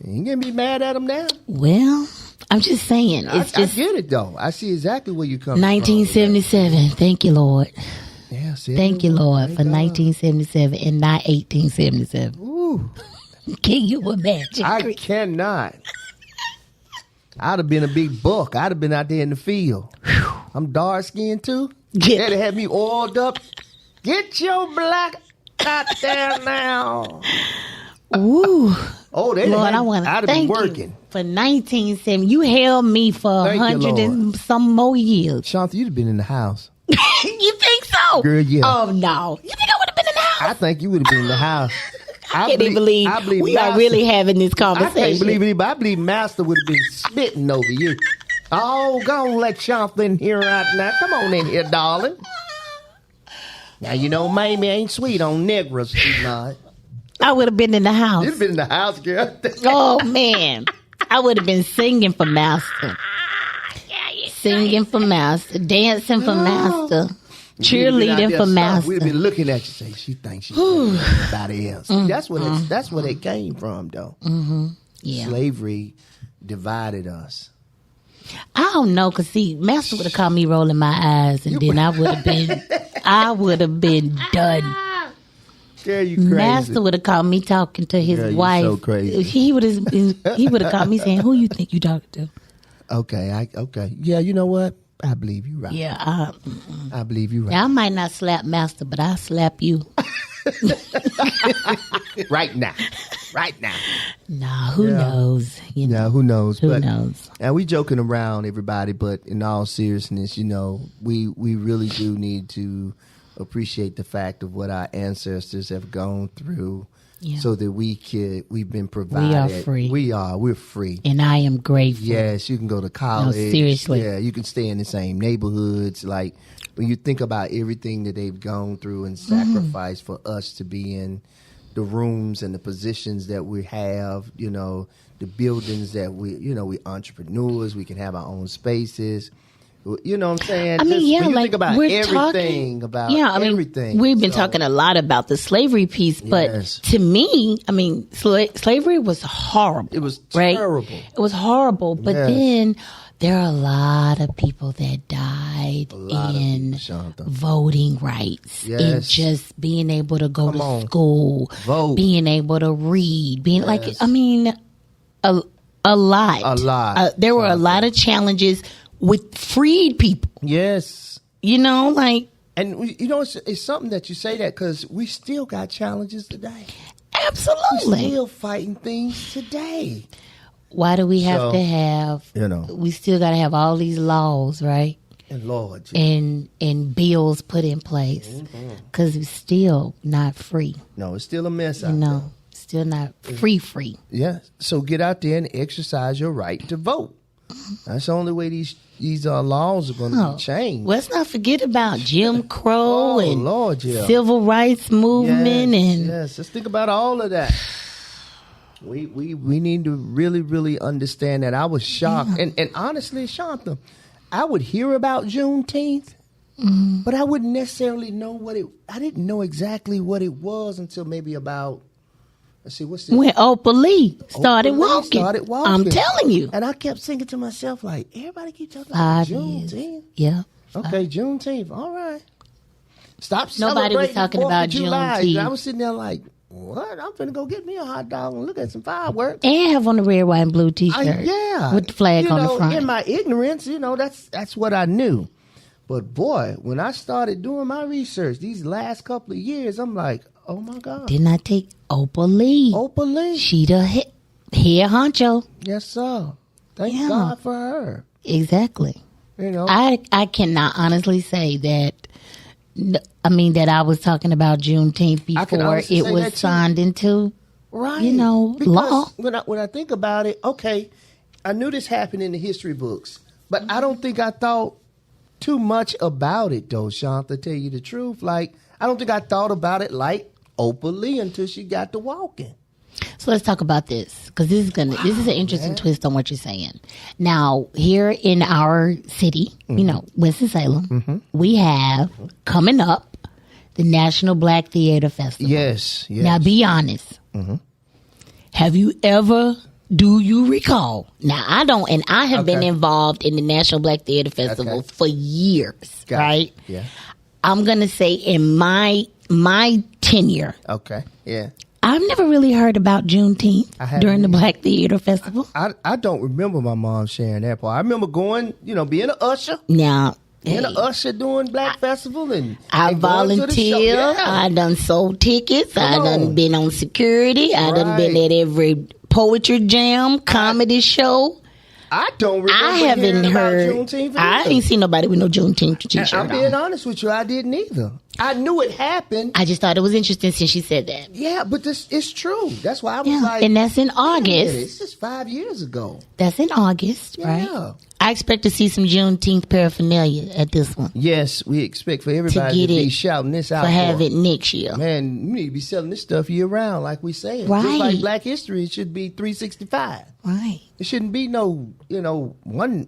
ain't gonna be mad at them now. Well, I'm just saying. I get it, though. I see exactly where you come from. 1977. Thank you, Lord. Yeah, thank you, Lord, for 1977 and not 1877. Ooh. Can you imagine? I cannot. I'd have been a big buck. I'd have been out there in the field. I'm dark skinned too. They'd have me oiled up. Get your black out there now. Ooh. Oh, Lord, I want to thank you for 1970. You held me for 100 and some more years. Shantha, you'd have been in the house. You think so? Girl, yeah. Oh, no. You think I would have been in the house? I think you would have been in the house. I can't even believe we are really having this conversation. I can't believe it, but I believe Master would have been spitting over you. Oh, go on, let Shantha in here right now. Come on in here, darling. Now, you know, Mamie ain't sweet on Negroes, sweetheart. I would have been in the house. You've been in the house, girl. Oh, man. I would have been singing for Master. Singing for Master. Dancing for Master. Cheerleading for Master. We'd been looking at you say, she thinks she's somebody else. That's what it came from, though. Mm-hmm. Yeah. Slavery divided us. I don't know, because see, Master would have caught me rolling my eyes, and then I would have been done. Girl, you crazy. Master would have caught me talking to his wife. So crazy. He would have caught me saying, "Who you think you talking to?" Okay. Yeah, you know what? I believe you right. Yeah, I believe you right. Now, I might not slap Master, but I'll slap you. Right now. Nah, who knows? Who knows? Who knows? And we joking around, everybody, but in all seriousness, we really do need to appreciate the fact of what our ancestors have gone through, so that we've been provided. We are free. We're free. And I am grateful. Yes, you can go to college. No, seriously. Yeah, you can stay in the same neighborhoods. Like, when you think about everything that they've gone through and sacrificed for us to be in the rooms and the positions that we have, the buildings that we entrepreneurs, we can have our own spaces. You know what I'm saying? I mean, when you think about everything. Everything. We've been talking a lot about the slavery piece, but to me, slavery was horrible. It was terrible. Right? It was horrible, but then there are a lot of people that died in voting rights and just being able to go to school, being able to read, being a lot. There were a lot of challenges with freed people. Yes. And it's something that you say that because we still got challenges today. Absolutely. We're still fighting things today. Why do we have to have, we still got to have all these laws, right? And laws. And bills put in place because it's still not free. No, it's still a mess out there. Still not free. Yeah. So get out there and exercise your right to vote. That's the only way these laws are going to be changed. Let's not forget about Jim Crow and Lord, civil rights movement. Yes, let's think about all of that. We need to really, really understand that. I was shocked. And honestly, Shantha, I would hear about Juneteenth, but I wouldn't necessarily know I didn't know exactly what it was until maybe about, let's see, what's this? When Oprah Lee started walking. I'm telling you. And I kept thinking to myself, like, everybody keep talking about Juneteenth. Yeah. Okay, Juneteenth. All right. Stop Nobody was talking about Juneteenth. I was sitting there like, what? I'm finna go get me a hot dog and look at some fireworks. And have on a red, white, and blue T-shirt. With the flag on the front. In my ignorance, that's what I knew. But boy, when I started doing my research these last couple of years, I'm like, oh my God. Didn't I take Oprah Lee? She the head honcho. Yes, sir. Thank God for her. Exactly. I cannot honestly say that. That I was talking about Juneteenth before it was signed into, law. When I think about it, okay, I knew this happened in the history books, but I don't think I thought too much about it, though, Shantha, to tell you the truth. Like, I don't think I thought about it like Oprah Lee until she got to walking. So let's talk about this, because this is an interesting twist on what you're saying. Now, here in our city, Winston-Salem, we have coming up the National Black Theater Festival. Yes. Now, be honest. Have you ever? Do you recall? Now, I don't, and I have been involved in the National Black Theater Festival for years, right? Yeah. I'm gonna say in my tenure. Okay. Yeah. I've never really heard about Juneteenth during the Black Theater Festival. I don't remember my mom sharing that part. I remember going, being an usher. Now, being an usher doing Black Festival. And I volunteered. I done sold tickets. I done been on security. I done been at every poetry jam, comedy show. I don't remember. I haven't heard. About Juneteenth I ain't seen nobody with no Juneteenth t-shirt I'm being honest with you. I didn't either. I knew it happened. I just thought it was interesting since she said that. Yeah, but it's true. That's why I was like. And that's in August. It's just 5 years ago. That's in August, right? Yeah. I expect to see some Juneteenth paraphernalia at this one. Yes, we expect for everybody to be shouting this out. To have it next year. Man, you need to be selling this stuff year round, like we say. Right. Just like Black History, it should be 365. Right. It shouldn't be no, one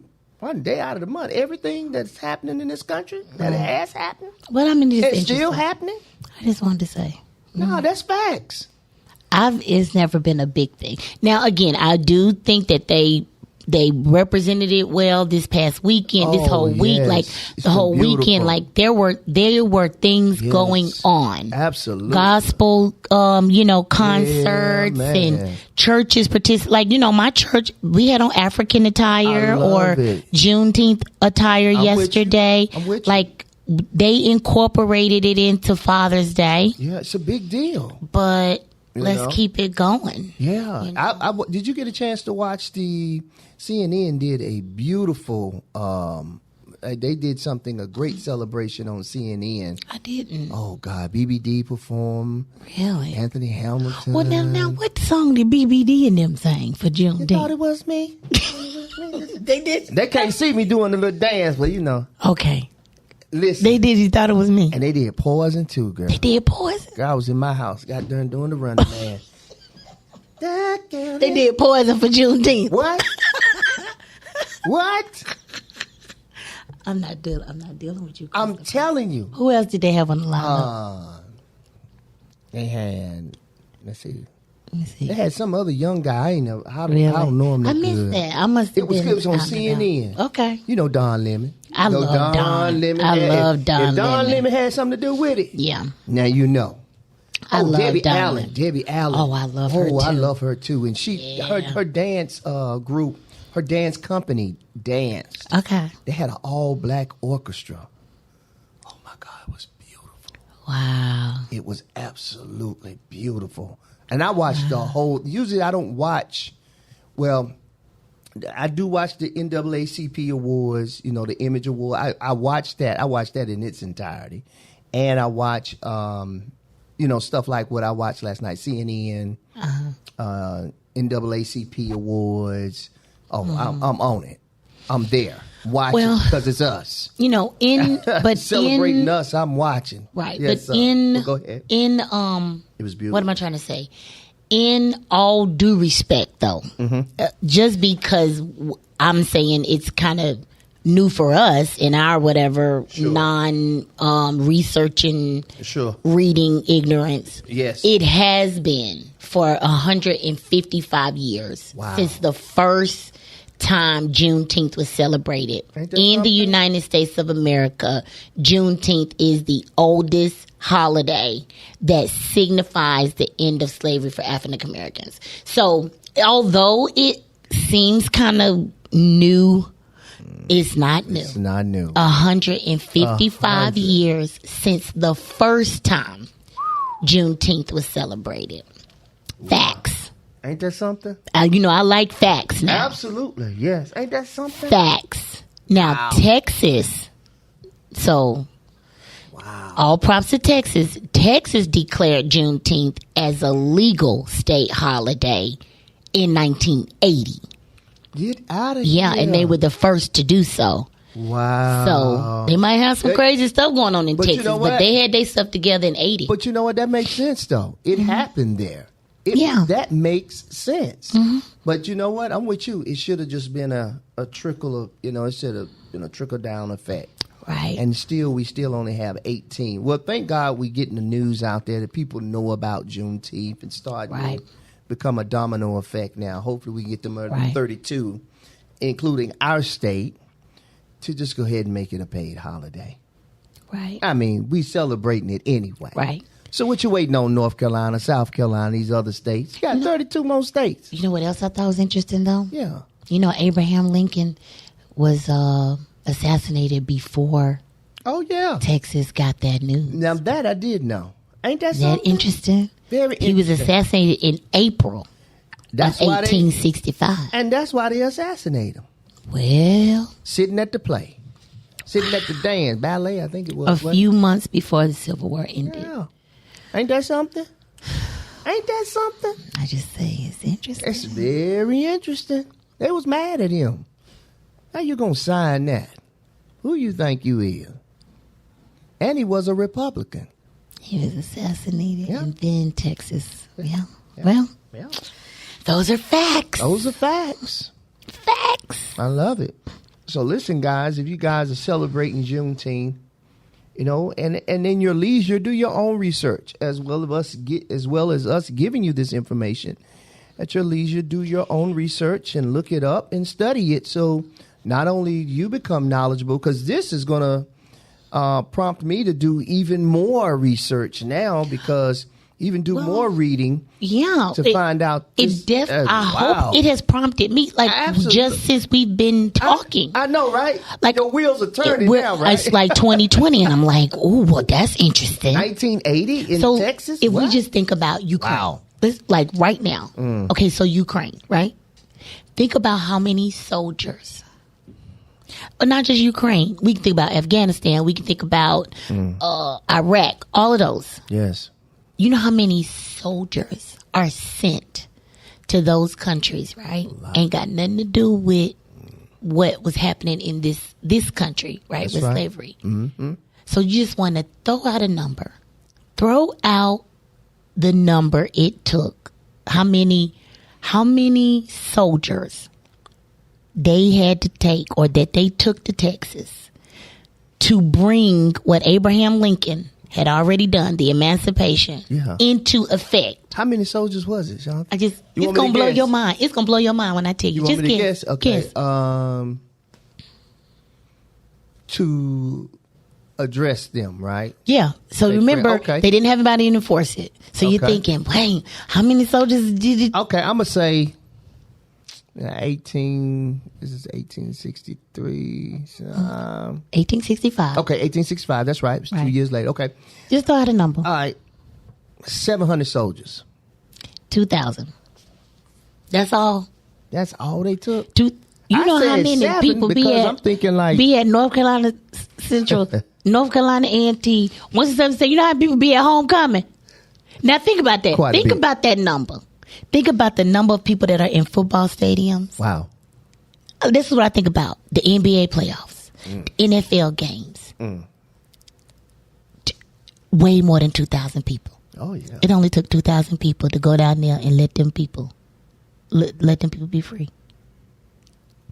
day out of the month. Everything that's happening in this country that has happened. Well, I mean, it's still happening. I just wanted to say. No, that's facts. It's never been a big thing. Now, again, I do think that they represented it well this past weekend, this whole week, like the whole weekend, like there were things going on. Absolutely. Gospel, concerts and churches like, my church, we had on African attire or Juneteenth attire yesterday. I'm with you. Like they incorporated it into Father's Day. Yeah, it's a big deal. But let's keep it going. Yeah. Did you get a chance to watch CNN did a beautiful, they did a great celebration on CNN. I didn't. Oh, God. BBD performed. Really? Anthony Hamilton. Well, now, what song did BBD and them sing for Juneteenth? You thought it was me? They did. They can't see me doing the little dance, but Okay. Listen. They did. You thought it was me. And they did Poison too, girl. They did Poison? Girl, I was in my house. Got done doing the Running Man. They did Poison for Juneteenth. What? What? I'm not dealing with you. I'm telling you. Who else did they have on the lineup? They had, let's see. They had some other young guy. I don't know him that I missed good. that. I must have It was on CNN. Okay. You know Don Lemon. I love Don. Lemon. I love Don If Don Lemon. Lemon had something to do with it. Yeah. Now you know. I love Debbie Allen. Don. Debbie Allen. Oh, I love her too. I love her too. And her dance group, her dance company danced. Okay. They had an all-black orchestra. Oh my God, it was beautiful. Wow. It was absolutely beautiful. And I watched the whole. Usually, I don't watch. Well, I do watch the NAACP awards. The Image Award. I watched that. I watched that in its entirety, and I watch, stuff like what I watched last night. CNN, NAACP awards. Oh, I'm on it. I'm there. Watching because it's us. Celebrating us, I'm watching. Right. Yes, but go ahead. It was beautiful. What am I trying to say? In all due respect, though, just because I'm saying it's kind of new for us in our whatever non-researching, reading ignorance. Yes. It has been for 155 years since the first time Juneteenth was celebrated in the United States of America. Juneteenth is the oldest holiday that signifies the end of slavery for African Americans. So although it seems kind of new, it's not new. It's not new. 155 years since the first time Juneteenth was celebrated. Facts. Ain't that something? I like facts now. Absolutely, yes. Ain't that something? Facts. Now, Texas. So, all props to Texas. Texas declared Juneteenth as a legal state holiday in 1980. Get out of here. Yeah, and they were the first to do so. Wow. So, they might have some crazy stuff going on in Texas, but they had their stuff together in 80. But you know what? That makes sense, though. It happened there. That makes sense. But you know what? I'm with you. It should have just been a trickle of, it should have been a trickle down effect. Right. And we still only have 18. Well, thank God we're getting the news out there that people know about Juneteenth and start become a domino effect now. Hopefully we get them at 32, including our state, to just go ahead and make it a paid holiday. Right. I mean, we celebrating it anyway. Right. So what you waiting on, North Carolina, South Carolina, these other states? You got 32 more states. You know what else I thought was interesting, though? Yeah. Abraham Lincoln was assassinated before Texas got that news. Now, that I did know. Ain't that something? Isn't that interesting? Very interesting. He was assassinated in April of 1865. And that's why they assassinated him. Well. Sitting at the play. Sitting at the dance. Ballet, I think it was. A few months before the Civil War ended. Yeah. Ain't that something? Ain't that something? I just say it's interesting. It's very interesting. They was mad at him. How you gonna sign that? Who you think you is? And he was a Republican. He was assassinated Yeah. in Bend, Texas. Yeah. Well, Yeah. those are facts. Those are facts. Facts. I love it. So listen, guys, if you guys are celebrating Juneteenth, you know, and in your leisure, do your own research as well as us giving you this information. At your leisure, do your own research and look it up and study it. So not only you become knowledgeable, because this is going to prompt me to do even more research now, because even do more reading. Yeah, to find out. I hope it has prompted me, like Absolutely. just since we've been talking. I know, right? Like your wheels are turning now, right? It's like 2020, and I'm like, oh, well, that's interesting. 1980 in Texas. If we just think about Ukraine, Wow. like right now, okay, so Ukraine, right? Think about how many soldiers, but not just Ukraine. We can think about Afghanistan. We can think about Iraq. All of those. Yes. You know how many soldiers are sent to those countries, right? Ain't got nothing to do with what was happening in this country, right? That's with right. slavery. Mm-hmm. So you just want to throw out a number. Throw out the number it took. How many soldiers they had to take, or that they took to Texas to bring what Abraham Lincoln had already done, the emancipation, into effect. How many soldiers was it, Shantha? It's going to blow your mind. It's going to blow your mind when I tell you. You want Just me to guess. guess? Okay. Guess. To address them, right? Yeah. So remember, okay. they didn't have anybody to enforce it. So you're thinking, wait, how many soldiers did it? Okay, I'm gonna say 18. This is 1863. 1865. Okay, 1865. That's right. It was 2 years later. Okay. Just throw out a number. All right. 700 soldiers. 2,000. That's all. That's all they took. You know how many people I'm thinking like be at North Carolina Central, North Carolina A&T. Once it's say, you know how people be at homecoming. Now think about that. Think about that number. Think about the number of people that are in football stadiums. Wow. This is what I think about. The NBA playoffs, the NFL games. Way more than 2,000 people. Oh, yeah. It only took 2,000 people to go down there and let them people be free.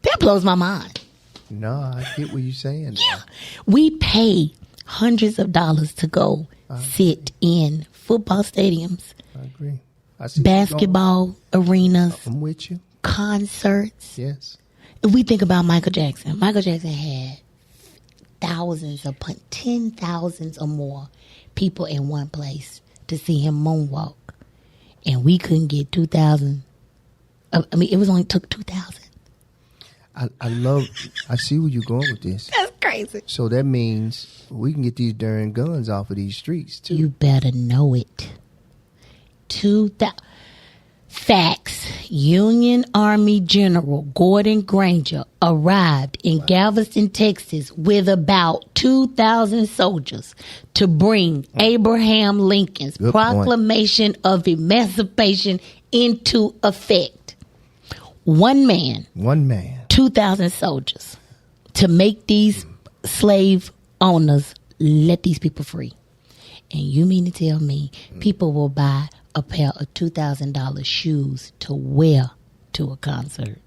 That blows my mind. No, I get what you're saying. Yeah. We pay hundreds of dollars to go sit in football stadiums. I agree. I see basketball arenas. I'm with you. Concerts. Yes. If we think about Michael Jackson had thousands upon 10,000s or more people in one place to see him moonwalk. And we couldn't get 2,000. I mean, it was only took 2,000. I see where you're going with this. That's crazy. So that means we can get these darn guns off of these streets, too. You better know it. 2,000. Facts. Union Army General Gordon Granger arrived in Galveston, Texas with about 2,000 soldiers to bring Abraham Lincoln's Proclamation of Emancipation into effect. One man. 2,000 soldiers to make these slave owners let these people free. And you mean to tell me people will buy a pair of $2,000 shoes to wear to a concert?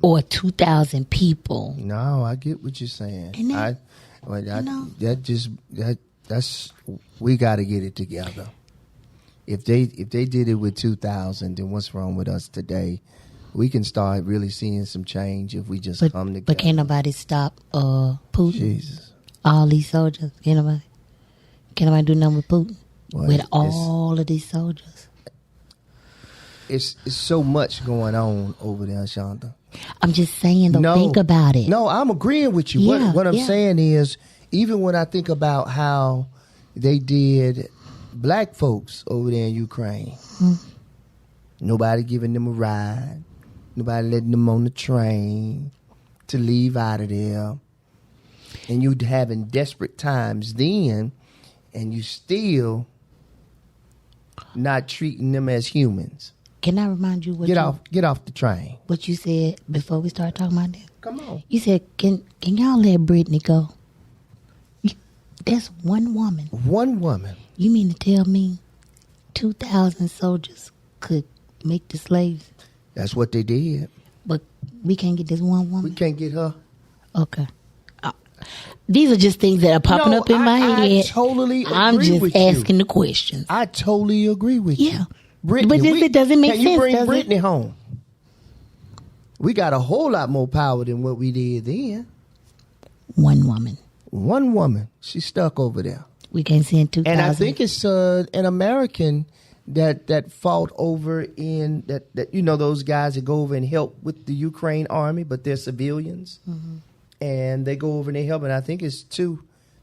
Or 2,000 people? No, I get what you're saying. That's we got to get it together. If they did it with 2,000, then what's wrong with us today? We can start really seeing some change if we just come together. But can't nobody stop Putin? Jesus. All these soldiers. Can't nobody do nothing with Putin? With all of these soldiers. It's so much going on over there, Shantha. I'm just saying, think about it. No, I'm agreeing with you. Yeah, what I'm saying is, even when I think about how they did black folks over there in Ukraine, nobody giving them a ride. Nobody letting them on the train to leave out of there. And you having desperate times then, and you still not treating them as humans. Can I remind you what Get off the train. what you said before we start talking about this? Come on. You said, can y'all let Brittany go? That's one woman. One woman. You mean to tell me 2,000 soldiers could make the slaves, That's what they did. but we can't get this one woman? We can't get her. Okay. These are just things that are popping up in my head. I totally agree I'm just with asking you. the questions. I totally agree with you. Yeah. Brittany, But it doesn't make can you sense, bring does it? Brittany home? We got a whole lot more power than what we did then. One woman. One woman. She's stuck over there. We can't send 2,000. And I think it's an American that fought over in that those guys that go over and help with the Ukraine army, but they're civilians. Mm-hmm. And they go over and they help. And I think it's two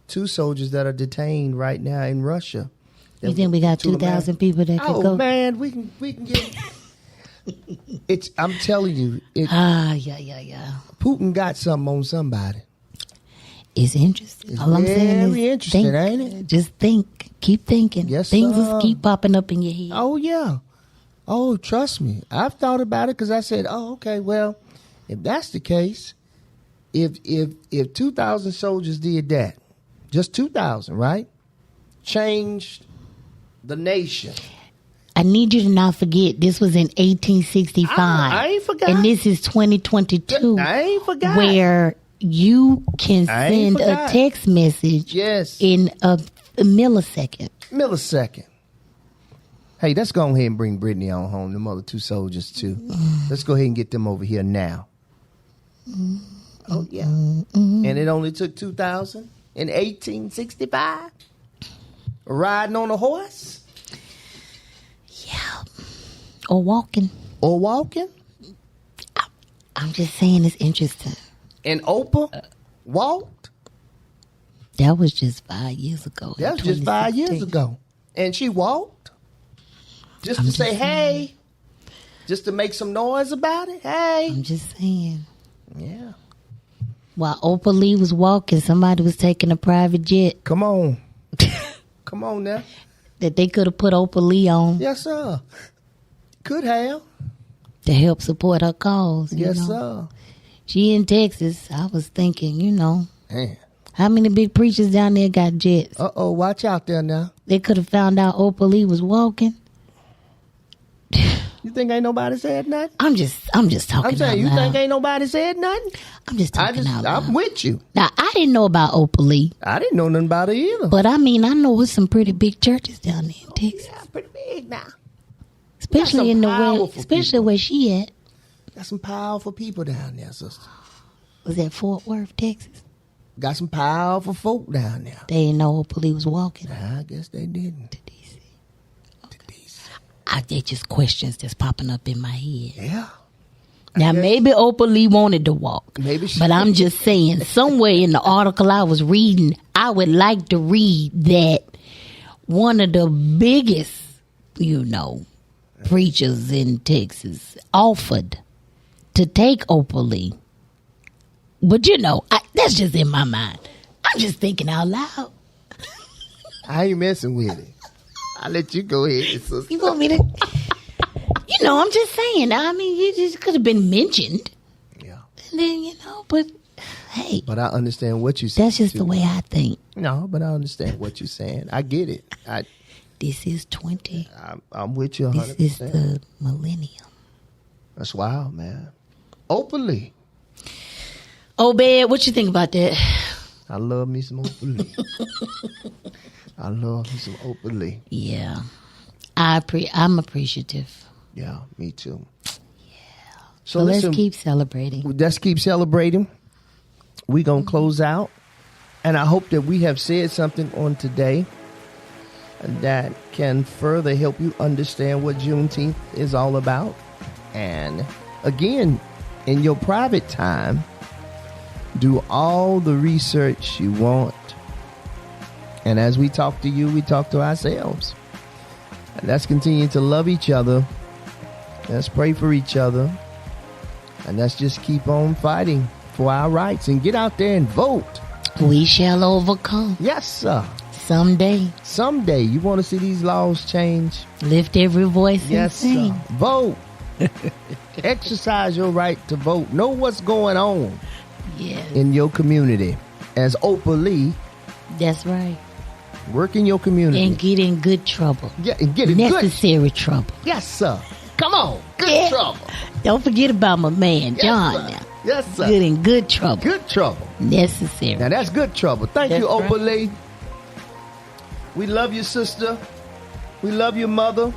soldiers that are detained right now in Russia. You think we got 2,000 people that could go? Oh man, we can get. I'm telling you, Yeah. Putin got something on somebody. It's interesting. All I'm saying is, very interesting, think, ain't it? Just think. Keep thinking. Yes, Things sir. just keep popping up in your head. Oh yeah. Oh, trust me. I've thought about it because I said, oh, okay, well, if that's the case, if 2,000 soldiers did that, just 2,000, right? Changed the nation. I need you to not forget this was in 1865. I ain't forgot. And this is 2022. I ain't forgot. Where you can I ain't send a forgot. text message Yes. in a millisecond. Millisecond. Hey, let's go ahead and bring Brittany on home, them other two soldiers too. Let's go ahead and get them over here now. Oh yeah. And it only took 2,000 in 1865. Riding on a horse Yeah. Or walking. or walking. I'm just saying it's interesting. And Oprah walked. That was just 5 years ago. That was just 5 years 2016. ago. And she walked just I'm to just say, saying. hey, just to make some noise about it. Hey. I'm just saying. Yeah. While Oprah Lee was walking, somebody was taking a private jet Come on. Come on now. that they could have put Oprah Lee on Yes, sir. Could have. to help support her cause. you Yes, know. sir. She in Texas. I was thinking, Man. how many big preachers down there got jets? Uh-oh, watch out there now. They could have found out Oprah Lee was walking. You think ain't nobody said nothing? I'm just talking I'm saying, out you loud. think ain't nobody said nothing? I'm just talking out loud. I'm with you. Now, I didn't know about Oprah Lee, I didn't know nothing about it either. but I mean, I know it's some pretty big churches down there in Texas, Yeah, pretty big now. especially in the way, powerful especially people. where she at. Got some powerful people down there, sister. Was that Fort Worth, Texas? Got some powerful folk down there. They didn't know Oprah Lee was walking I guess they didn't. to DC. They just questions that's popping up in my head. Yeah. Now, maybe Oprah Lee wanted to walk. Maybe she But I'm just saying, somewhere in the article I was reading, I would like to read that one of the biggest, preachers in Texas offered to take Oprah Lee. But that's just in my mind. I'm just thinking out loud. I ain't messing with it. I'll let you go ahead, sister. You want me to? I'm just saying. I mean, you just could have been mentioned. Yeah. And then, but hey, But I understand what you saying. that's just too. the way I think. No, but I understand what you're saying. I get it. This is 20. I'm with you 100%. This is the millennium. That's wild, man. Openly. Oh, babe, what you think about that? I love me some openly. I love me some openly. Yeah. I'm appreciative. Yeah, me too. So let's keep celebrating. Let's keep celebrating. We're going to close out. And I hope that we have said something on today that can further help you understand what Juneteenth is all about. And again, in your private time, do all the research you want. And as we talk to you, we talk to ourselves. And let's continue to love each other. Let's pray for each other. And let's just keep on fighting for our rights and get out there and vote. We shall overcome. Yes, sir. Someday. You want to see these laws change? Lift every voice Yes, and sing. vote. Exercise your right to vote. Know what's going on in your community. As Oprah Lee. That's right. Work in your community. And get in good trouble. Yeah, and get in necessary trouble. Yes, sir. Come on. Good trouble. Don't forget about my man, John. Sir. Now. Yes, sir. Good in good trouble. Good trouble. Necessary. Now, that's good trouble. Thank you, That's Oprah Lee. We love you, sister. We love you, mother.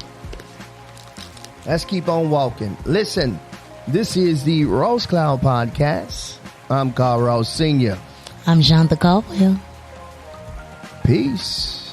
Let's keep on walking. Listen, this is the Ross Cloud Podcast. I'm Carl Ross Sr. I'm Shantha Caldwell. Peace.